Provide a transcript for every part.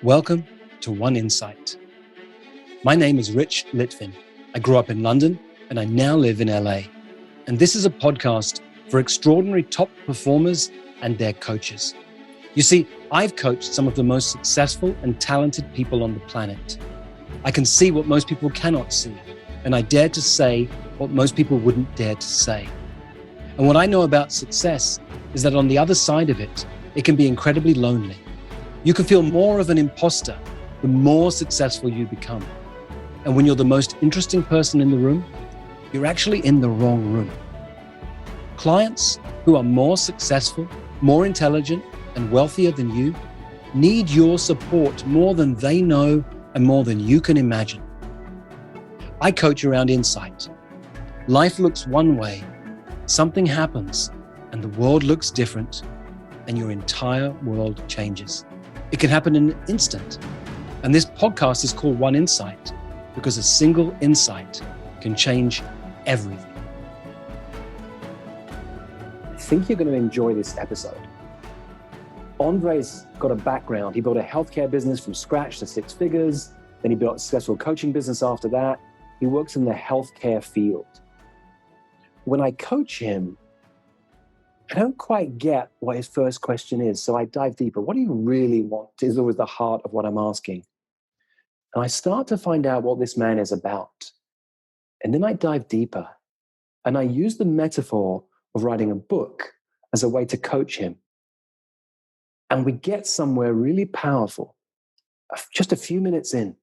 Welcome to One Insight. My name is Litvin. I grew up in London and I now live in LA. And this is a podcast for extraordinary top performers and their coaches. You see, I've coached some of the most successful and talented people on the planet. I can see what most people cannot see, and I dare to say what most people wouldn't dare to say. And what I know about success is that on the other side of it, it can be incredibly lonely. You can feel more of an imposter the more successful you become. And when you're the most interesting person in the room, you're actually in the wrong room. Clients who are more successful, more intelligent, and wealthier than you need your support more than they know and more than you can imagine. I coach around insight. Life looks one way, something happens, and the world looks different, and your entire world changes. It can happen in an instant. And this podcast is called One Insight because a single insight can change everything. I think you're going to enjoy this episode. Andre's got a background. He built a healthcare business from scratch to 6 figures. Then he built a successful coaching business after that. He works in the healthcare field. When I coach him, I don't quite get what his first question is, so I dive deeper. What do you really want is always the heart of what I'm asking. And I start to find out what this man is about. And then I dive deeper, and I use the metaphor of writing a book as a way to coach him. And we get somewhere really powerful. Just a few minutes in,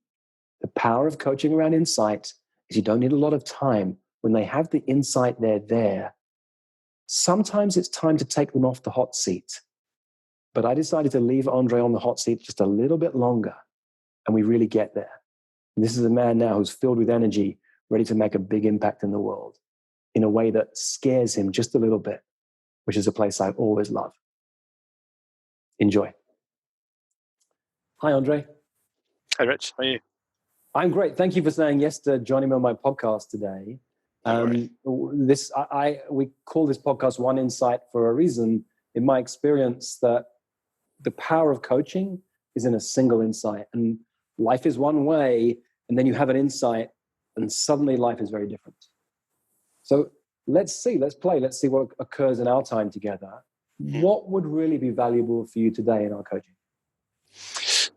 the power of coaching around insight is you don't need a lot of time. When they have the insight, they're there. Sometimes it's time to take them off the hot seat. But I decided to leave Andre on the hot seat just a little bit longer, and we really get there. And this is a man now who's filled with energy, ready to make a big impact in the world in a way that scares him just a little bit, which is a place I always love. Enjoy. Hi, Andre. Hi, Rich. How are you? I'm great. Thank you for saying yes to joining me on my podcast today. We call this podcast One Insight for a reason. In my experience, that the power of coaching is in a single insight, and life is one way, and then you have an insight, and suddenly life is very different. So let's see what occurs in our time together. What would really be valuable for you today in our coaching?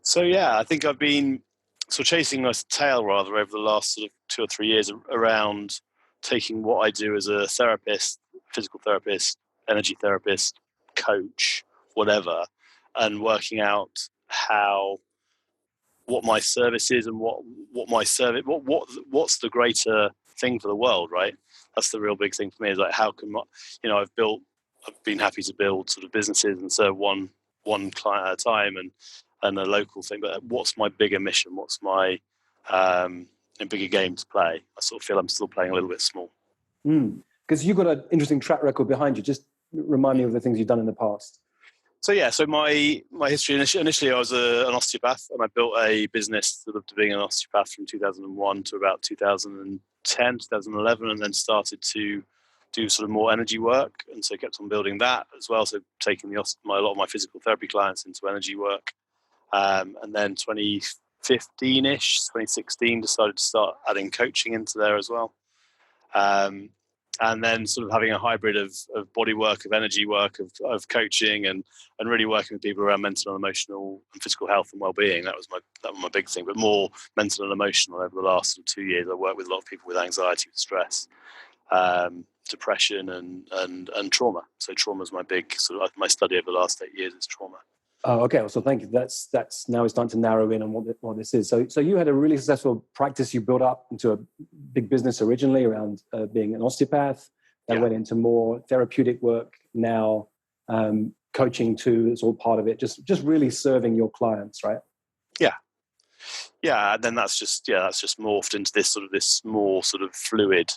So I think I've been sort of chasing my tail rather over the last sort of 2 or 3 years around taking what I do as a therapist, physical therapist, energy therapist, coach, whatever, and working out what my service is and what's the greater thing for the world, right? That's the real big thing for me, is like, how can I've been happy to build sort of businesses and serve one client at a time and a local thing, but what's my bigger mission? What's my bigger game to play? I sort of feel I'm still playing a little bit small. Because you've got an interesting track record behind you. Just remind me of the things you've done in the past. So my history, initially I was an osteopath, and I built a business sort of to being an osteopath from 2001 to about 2010, 2011, and then started to do sort of more energy work, and so kept on building that as well. So taking a lot of my physical therapy clients into energy work, and then 2015-ish, 2016, decided to start adding coaching into there as well. And then sort of having a hybrid of body work, of energy work, of coaching, and really working with people around mental and emotional and physical health and well-being. That was my big thing, but more mental and emotional over the last sort of 2 years. I work with a lot of people with anxiety, with stress, depression, and trauma. So trauma is my big sort of my study over the last 8 years is trauma. Oh, okay. Well, so thank you. That's now it's starting to narrow in on what this is. So you had a really successful practice you built up into a big business originally around being an osteopath. That went into more therapeutic work. Now coaching too is all part of it. Just really serving your clients, right? Yeah. And then that's just morphed into this more sort of fluid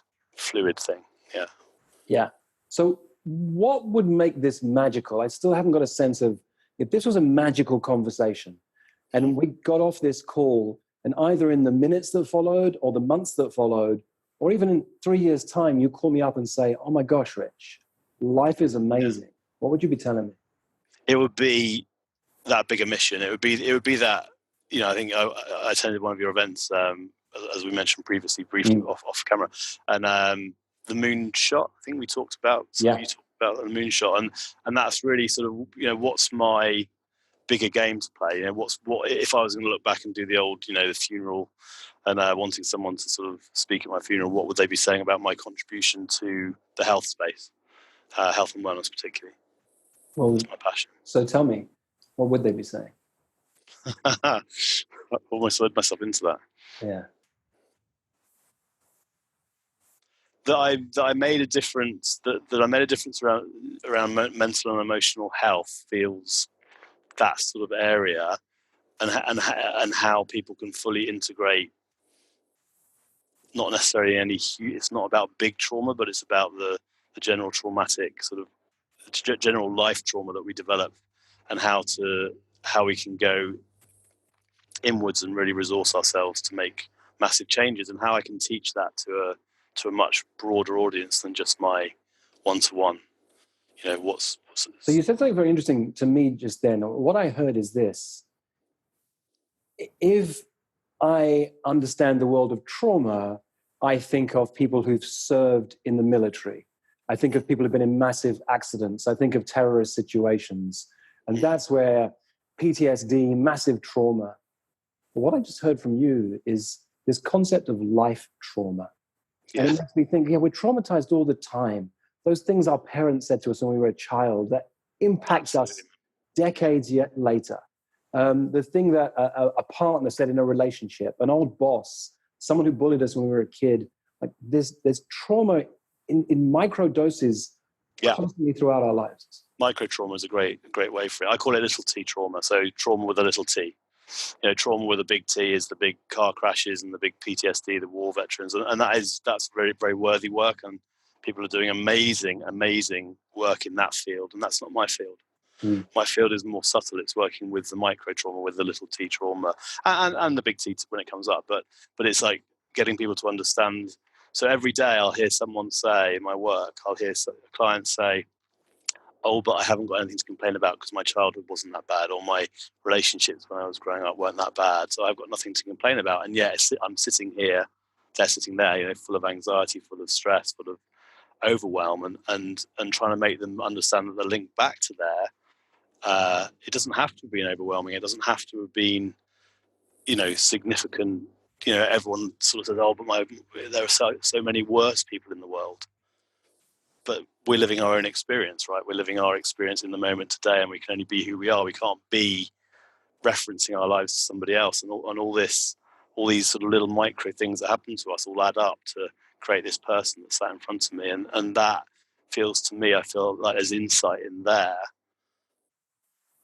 thing. Yeah. So what would make this magical? I still haven't got a sense of. If this was a magical conversation and we got off this call, and either in the minutes that followed or the months that followed, or even in 3 years' time, you call me up and say, oh my gosh, Rich, life is amazing. What would you be telling me? It would be that bigger mission. It would be that I think I attended one of your events, as we mentioned previously, briefly off camera, and the moonshot. I think we talked about. You talked about the moonshot, and that's really sort of what's my bigger game to play. What if I was going to look back and do the old, the funeral, and wanting someone to sort of speak at my funeral, what would they be saying about my contribution to the health space, health and wellness particularly? Well, that's my passion. So tell me, what would they be saying? I almost led myself into that. Yeah. That I made a difference. That I made a difference around mental and emotional health feels that sort of area, and how people can fully integrate. Not necessarily it's not about big trauma, but it's about the general traumatic sort of general life trauma that we develop, and how we can go inwards and really resource ourselves to make massive changes, and how I can teach that to a much broader audience than just my one-to-one. So you said something very interesting to me just then. What I heard is this: if I understand the world of trauma, I think of people who've served in the military. I think of people who've been in massive accidents. I think of terrorist situations. And that's where PTSD, massive trauma. But what I just heard from you is this concept of life trauma. Yeah. And it makes me think, we're traumatized all the time. Those things our parents said to us when we were a child that impacts us decades yet later. The thing that a partner said in a relationship, an old boss, someone who bullied us when we were a kid, like there's trauma in micro doses constantly throughout our lives. Micro trauma is a great way for it. I call it little t trauma. So trauma with a little t. Trauma with a big T is the big car crashes and the big PTSD, the war veterans, and that's very, very worthy work, and people are doing amazing work in that field, and that's not my field. My field is more subtle. It's working with the micro trauma, with the little t trauma, and the big T when it comes up. But it's like getting people to understand. So every day I'll hear someone say in my work, I'll hear a client say, "Oh, but I haven't got anything to complain about because my childhood wasn't that bad, or my relationships when I was growing up weren't that bad, so I've got nothing to complain about." And yet I'm sitting here, they're sitting there, full of anxiety, full of stress, full of overwhelm, and trying to make them understand that the link back to there. It doesn't have to have been overwhelming. It doesn't have to have been, significant. Everyone sort of says, "Oh, but there are so many worse people in the world." But we're living our own experience, right? We're living our experience in the moment today, and we can only be who we are. We can't be referencing our lives to somebody else, and all these sort of little micro things that happen to us all add up to create this person that's sat in front of me, and that feels to me, I feel like there's insight in there.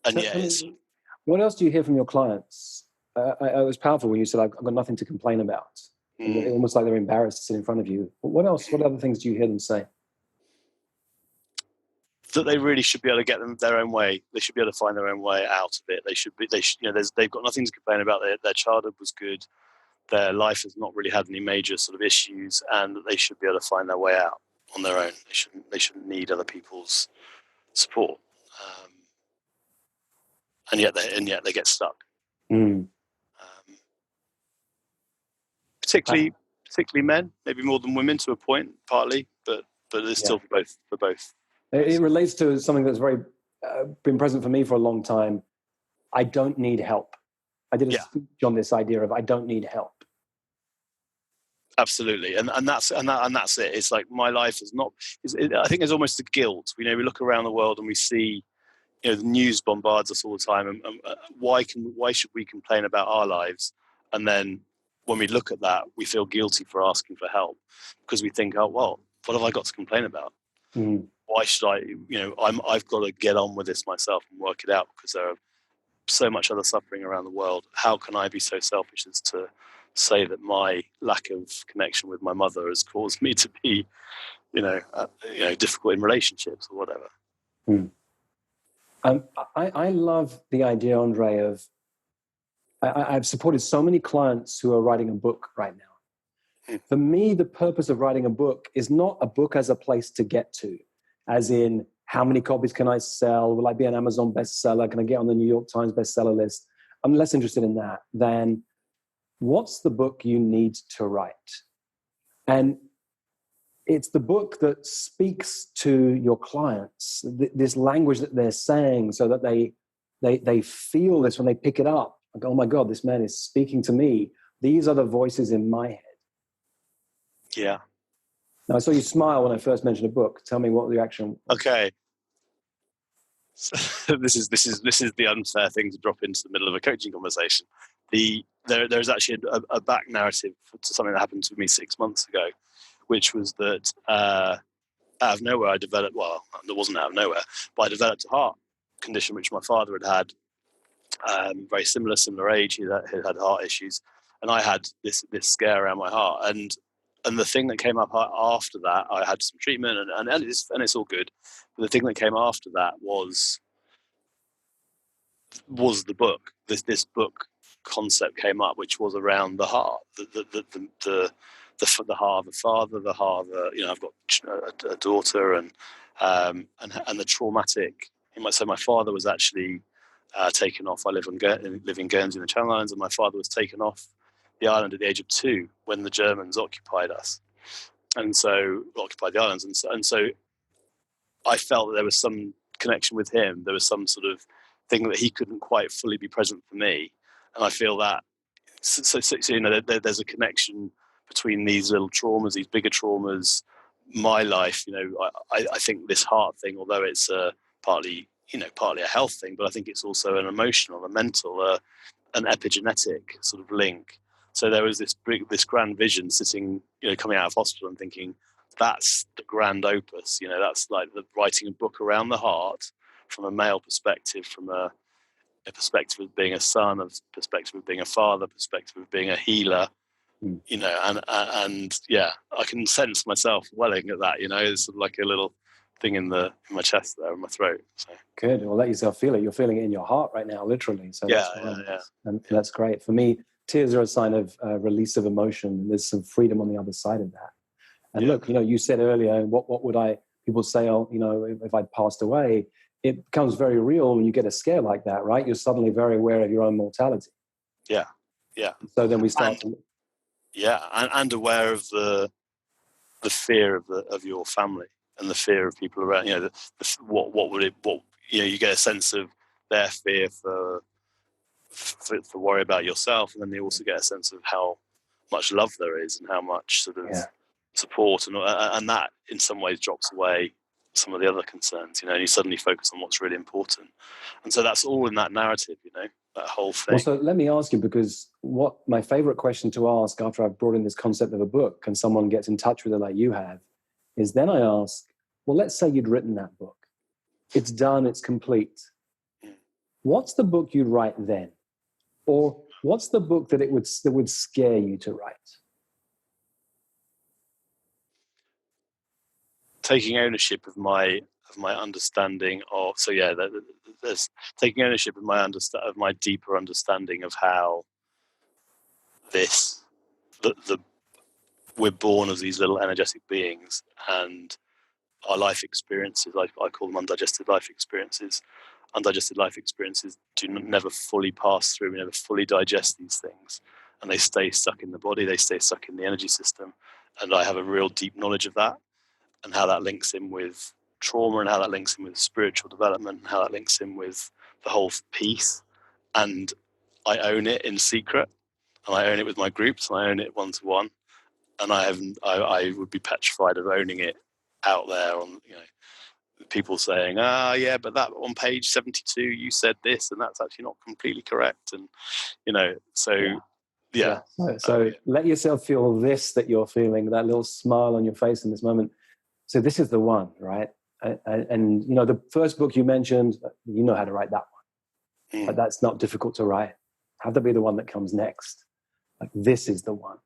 And what else do you hear from your clients? It was powerful when you said, "I've got nothing to complain about." Almost like they're embarrassed to sit in front of you. What else? What other things do you hear them say? That they really should be able to get them their own way. They should be able to find their own way out of it. They've got nothing to complain about. Their childhood was good. Their life has not really had any major sort of issues, and they should be able to find their way out on their own. They shouldn't need other people's support. And yet they get stuck. Particularly men, maybe more than women to a point, partly, but it's still for both. It relates to something that's very been present for me for a long time. I don't need help. I did a speech on this idea of I don't need help. Absolutely, and that's it. It's like my life is not. I think there's almost a guilt. We look around the world and we see, the news bombards us all the time. And why should we complain about our lives? And then when we look at that, we feel guilty for asking for help because we think, oh well, what have I got to complain about? Why should I? I've got to get on with this myself and work it out because there are so much other suffering around the world. How can I be so selfish as to say that my lack of connection with my mother has caused me to be, difficult in relationships or whatever? I love the idea, Andre, of I've supported so many clients who are writing a book right now. For me, the purpose of writing a book is not a book as a place to get to, as in how many copies can I sell? Will I be an Amazon bestseller? Can I get on the New York Times bestseller list? I'm less interested in that than what's the book you need to write. And it's the book that speaks to your clients, this language that they're saying, so that they feel this when they pick it up. Like, oh my God, this man is speaking to me. These are the voices in my head. Yeah. Now, I saw you smile when I first mentioned a book. Tell me what the reaction was. Okay. So this is the unfair thing to drop into the middle of a coaching conversation. There's actually a back narrative to something that happened to me 6 months ago, which was that out of nowhere I developed, well, it wasn't out of nowhere, but I developed a heart condition which my father had very similar age. He had heart issues, and I had this scare around my heart. And the thing that came up after that, I had some treatment, and it's all good. But the thing that came after that was the book. This book concept came up, which was around the heart, the heart of a father, the heart of I've got a daughter, and the traumatic. So my father was actually taken off. I live in Guernsey in the Channel Islands, and my father was taken off the island at the age of 2 when the Germans occupied us, and so occupied the islands, and so I felt that there was some connection with him. There was some sort of thing that he couldn't quite fully be present for me, and I feel that so there's a connection between these little traumas, these bigger traumas, my life. I think this heart thing, although it's partly a health thing, but I think it's also an emotional, a mental, an epigenetic sort of link. So there was this grand vision sitting, coming out of hospital and thinking, that's the grand opus. That's like writing a book around the heart from a male perspective, from a perspective of being a son, a perspective of being a father, perspective of being a healer. And yeah, I can sense myself welling at that. It's sort of like a little thing in my chest there, in my throat. So. Good. Well, let yourself feel it. You're feeling it in your heart right now, literally. So Yeah. And that's great. For me, tears are a sign of release of emotion. There's some freedom on the other side of that. And look, you said earlier, what would people say, if I'd passed away? It becomes very real when you get a scare like that, right? You're suddenly very aware of your own mortality. Yeah. Yeah. So then we start and aware of the fear of your family and the fear of people around. You get a sense of their fear for worry about yourself, and then you also get a sense of how much love there is and how much sort of support, and that in some ways drops away some of the other concerns, and you suddenly focus on what's really important. And so that's all in that narrative, that whole thing. Well, so let me ask you, because what my favorite question to ask after I've brought in this concept of a book and someone gets in touch with it like you have, is then I ask, well, let's say you'd written that book. It's done, it's complete. What's the book you'd write then? Or what's the book that would scare you to write? Taking ownership of my understanding of there's taking ownership of my deeper understanding of how we're born as these little energetic beings, and our life experiences, I call them undigested life experiences. Undigested life experiences never fully pass through. We never fully digest these things, and they stay stuck in the body. They stay stuck in the energy system, and I have a real deep knowledge of that, and how that links in with trauma, and how that links in with spiritual development, and how that links in with the whole piece. And I own it in secret, and I own it with my groups, and I own it one-to-one. And I would be petrified of owning it out there on, people saying, but that on page 72 you said this, and that's actually not completely correct. And so let yourself feel this that you're feeling, that little smile on your face in this moment. So this is the one, right? And the first book you mentioned, you know how to write that one, but that's not difficult to write. Have to be the one that comes next. Like, this is the one.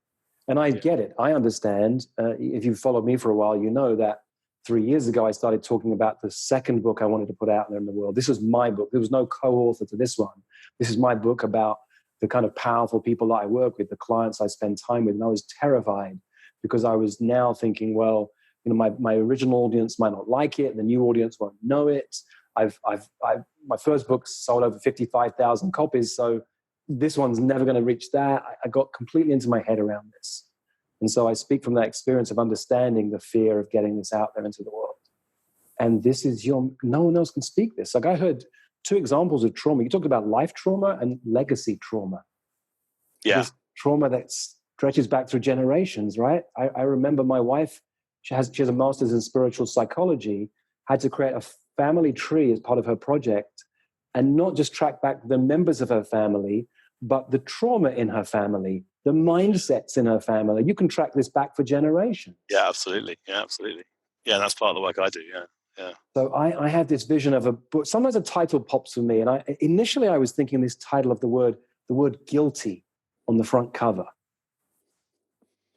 And I get it. I understand. If you've followed me for a while, you know that 3 years ago, I started talking about the second book I wanted to put out there in the world. This was my book. There was no co-author to this one. This is my book about the kind of powerful people that I work with, the clients I spend time with. And I was terrified because I was now thinking, well, my original audience might not like it. The new audience won't know it. My first book sold over 55,000 copies. So this one's never going to reach that. I got completely into my head around this. And so I speak from that experience of understanding the fear of getting this out there into the world. And this is no one else can speak this. Like I heard two examples of trauma. You talked about life trauma and legacy trauma. Yeah. This trauma that stretches back through generations, right? I remember my wife, she has a master's in spiritual psychology, had to create a family tree as part of her project and not just track back the members of her family, but the trauma in her family, the mindsets in her family. You can track this back for generations. Yeah, absolutely. Yeah, absolutely. Yeah, that's part of the work I do. Yeah. Yeah. So I had this vision of a book. Sometimes a title pops for me. And initially I was thinking this title of the word guilty on the front cover.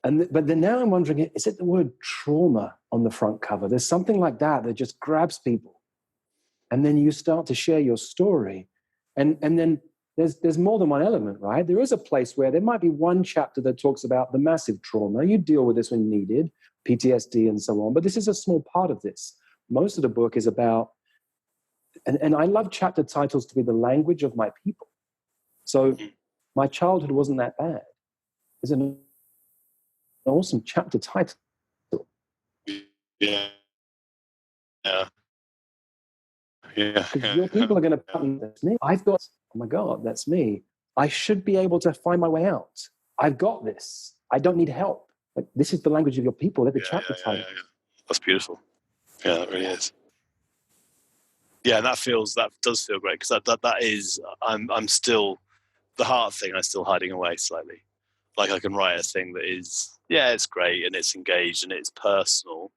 But then now I'm wondering, is it the word trauma on the front cover? There's something like that just grabs people. And then you start to share your story. And then there's more than one element, right? There is a place where there might be one chapter that talks about the massive trauma. You deal with this when needed, PTSD and so on. But this is a small part of this. Most of the book is about, and I love chapter titles to be the language of my people. So my childhood wasn't that bad. It's an awesome chapter title. Yeah. Yeah. Yeah. Because your people are going to, that's me. I've got, oh my God, that's me. I should be able to find my way out. I've got this. I don't need help. Like, this is the language of your people. They're the chapter title. Yeah. That's beautiful. Yeah, it really is. Yeah, and that does feel great, because that is, I'm still, the heart thing, I'm still hiding away slightly. Like I can write a thing that is, yeah, it's great and it's engaged and it's personal.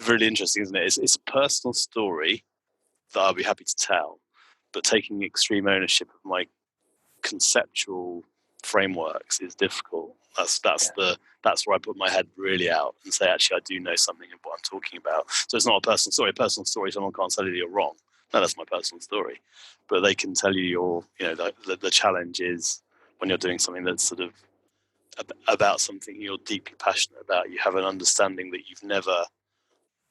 Really interesting, isn't it? It's a personal story that I'll be happy to tell, but taking extreme ownership of my conceptual frameworks is difficult. That's where I put my head really out and say, actually, I do know something of what I'm talking about. So it's not a personal story. A personal story, someone can't tell you you're wrong. No, that's my personal story. But they can tell you the challenge is when you're doing something that's sort of about something you're deeply passionate about, you have an understanding that you've never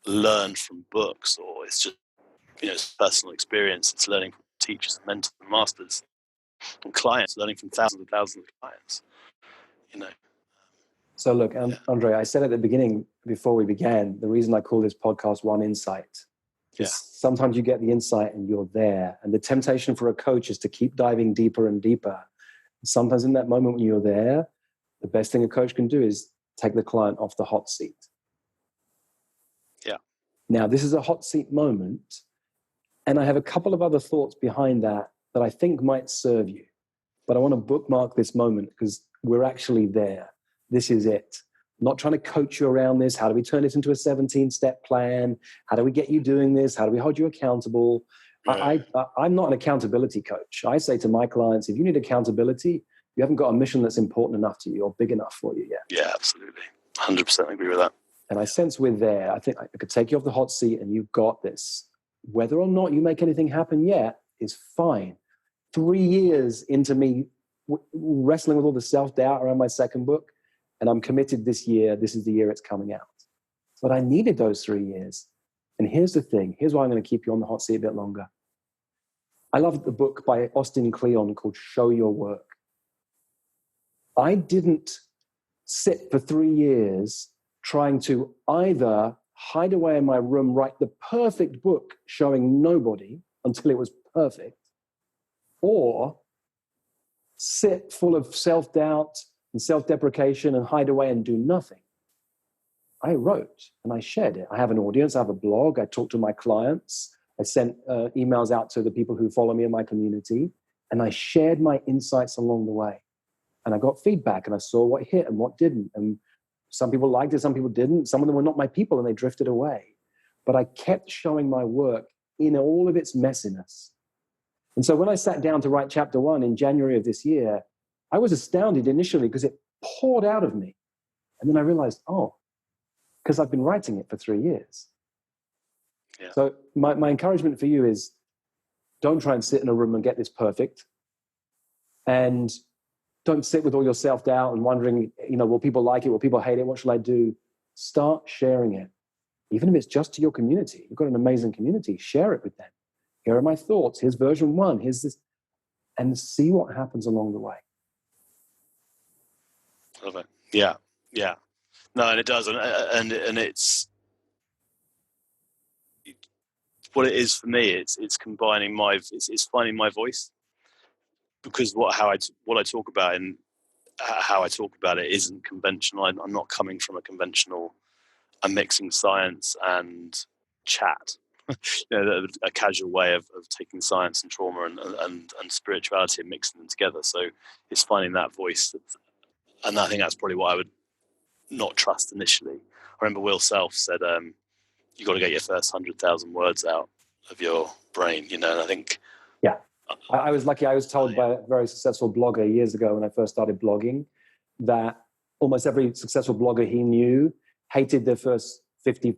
learned from books, or it's just, it's personal experience. It's learning from teachers and mentors and masters and clients, learning from thousands and thousands of clients, So look, Andre, I said at the beginning, before we began, the reason I call this podcast One Insight is sometimes you get the insight and you're there. And the temptation for a coach is to keep diving deeper and deeper. Sometimes in that moment when you're there, the best thing a coach can do is take the client off the hot seat. Yeah. Now, this is a hot seat moment. And I have a couple of other thoughts behind that I think might serve you. But I want to bookmark this moment because we're actually there. This is it. I'm not trying to coach you around this. How do we turn this into a 17-step plan? How do we get you doing this? How do we hold you accountable? I'm not an accountability coach. I say to my clients, if you need accountability, you haven't got a mission that's important enough to you or big enough for you yet. Yeah, absolutely. 100% agree with that. And I sense we're there. I think I could take you off the hot seat and you've got this. Whether or not you make anything happen yet is fine. 3 years into me wrestling with all the self-doubt around my second book, and I'm committed this year. This is the year it's coming out. But I needed those 3 years. And here's the thing. Here's why I'm going to keep you on the hot seat a bit longer. I love the book by Austin Kleon called Show Your Work. I didn't sit for 3 years trying to either hide away in my room, write the perfect book showing nobody until it was perfect, or sit full of self-doubt and self-deprecation and hide away and do nothing. I wrote and I shared it. I have an audience. I have a blog. I talk to my clients. I sent emails out to the people who follow me in my community, and I shared my insights along the way. And I got feedback, and I saw what hit and what didn't. And some people liked it, some people didn't. Some of them were not my people, and they drifted away. But I kept showing my work in all of its messiness. And so when I sat down to write chapter 1 in January of this year, I was astounded initially because it poured out of me. And then I realized, because I've been writing it for 3 years. Yeah. So my encouragement for you is don't try and sit in a room and get this perfect. And don't sit with all your self-doubt and wondering, will people like it? Will people hate it? What shall I do? Start sharing it. Even if it's just to your community. You've got an amazing community. Share it with them. Here are my thoughts. Here's version 1. Here's this. and see what happens along the way. Love it. Yeah. No, and it does, and it's what it is for me. It's combining it's finding my voice, because what I talk about and how I talk about it isn't conventional. I'm not coming from a conventional. I'm mixing science and chat. A casual way of taking science and trauma and spirituality and mixing them together. So it's finding that voice, and I think that's probably what I would not trust initially. I remember Will Self said, you got to get your first 100,000 words out of your brain, and I think... Yeah. I was lucky. I was told by a very successful blogger years ago when I first started blogging that almost every successful blogger he knew hated their first 50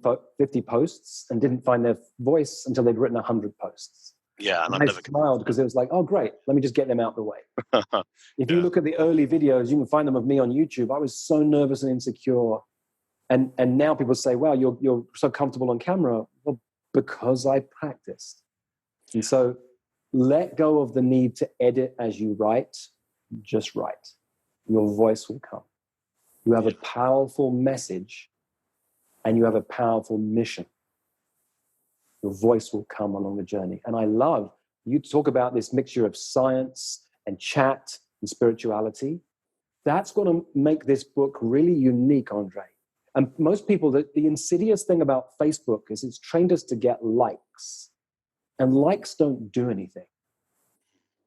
posts and didn't find their voice until they'd written 100 posts. Yeah, and I smiled because it was like, oh, great, let me just get them out the way. If you look at the early videos, you can find them of me on YouTube. I was so nervous and insecure. And now people say, wow, you're so comfortable on camera. Well, because I practiced. And so let go of the need to edit as you write. Just write. Your voice will come. You have a powerful message and you have a powerful mission. Your voice will come along the journey. And I love you talk about this mixture of science and chat and spirituality. That's going to make this book really unique, Andre. And most people, the insidious thing about Facebook is it's trained us to get likes. And likes don't do anything.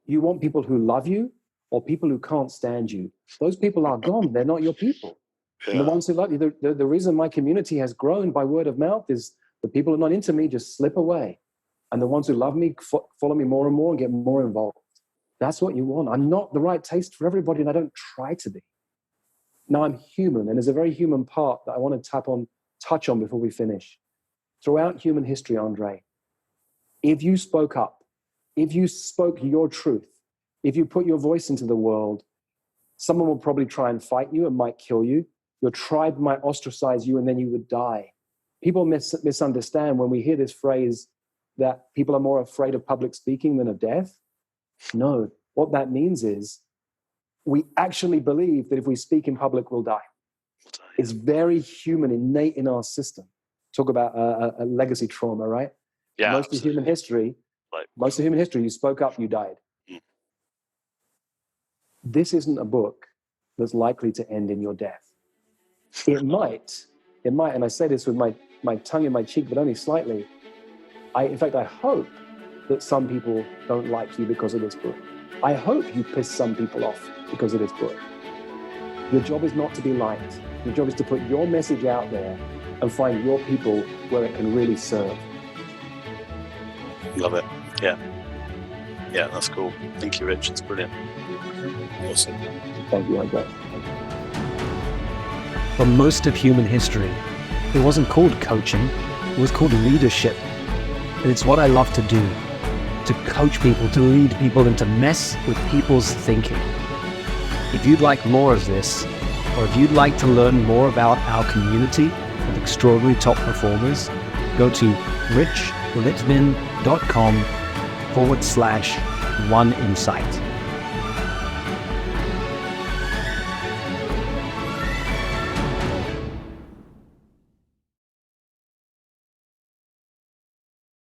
You want people who love you or people who can't stand you. Those people are gone. They're not your people. Yeah. And the ones who love you, the reason my community has grown by word of mouth is the people who are not into me just slip away. And the ones who love me follow me more and more and get more involved. That's what you want. I'm not the right taste for everybody, and I don't try to be. Now, I'm human, and there's a very human part that I want to touch on before we finish. Throughout human history, Andre, if you spoke up, if you spoke your truth, if you put your voice into the world, someone will probably try and fight you and might kill you. Your tribe might ostracize you, and then you would die. People misunderstand when we hear this phrase that people are more afraid of public speaking than of death. No, what that means is we actually believe that if we speak in public, we'll die. It's very human, innate in our system. Talk about a legacy trauma, right? Yeah. Most of human history, you spoke up, you died. Mm. This isn't a book that's likely to end in your death. It might, and I say this with my tongue in my cheek, but only slightly. In fact, I hope that some people don't like you because of this book. I hope you piss some people off because of this book. Your job is not to be liked. Your job is to put your message out there and find your people where it can really serve. Love it. Yeah, that's cool. Thank you, Rich. It's brilliant. Awesome. Thank you, Andre. For most of human history, it wasn't called coaching, it was called leadership. And it's what I love to do, to coach people, to lead people, and to mess with people's thinking. If you'd like more of this, or if you'd like to learn more about our community of extraordinary top performers, go to richlitvin.com/oneinsight.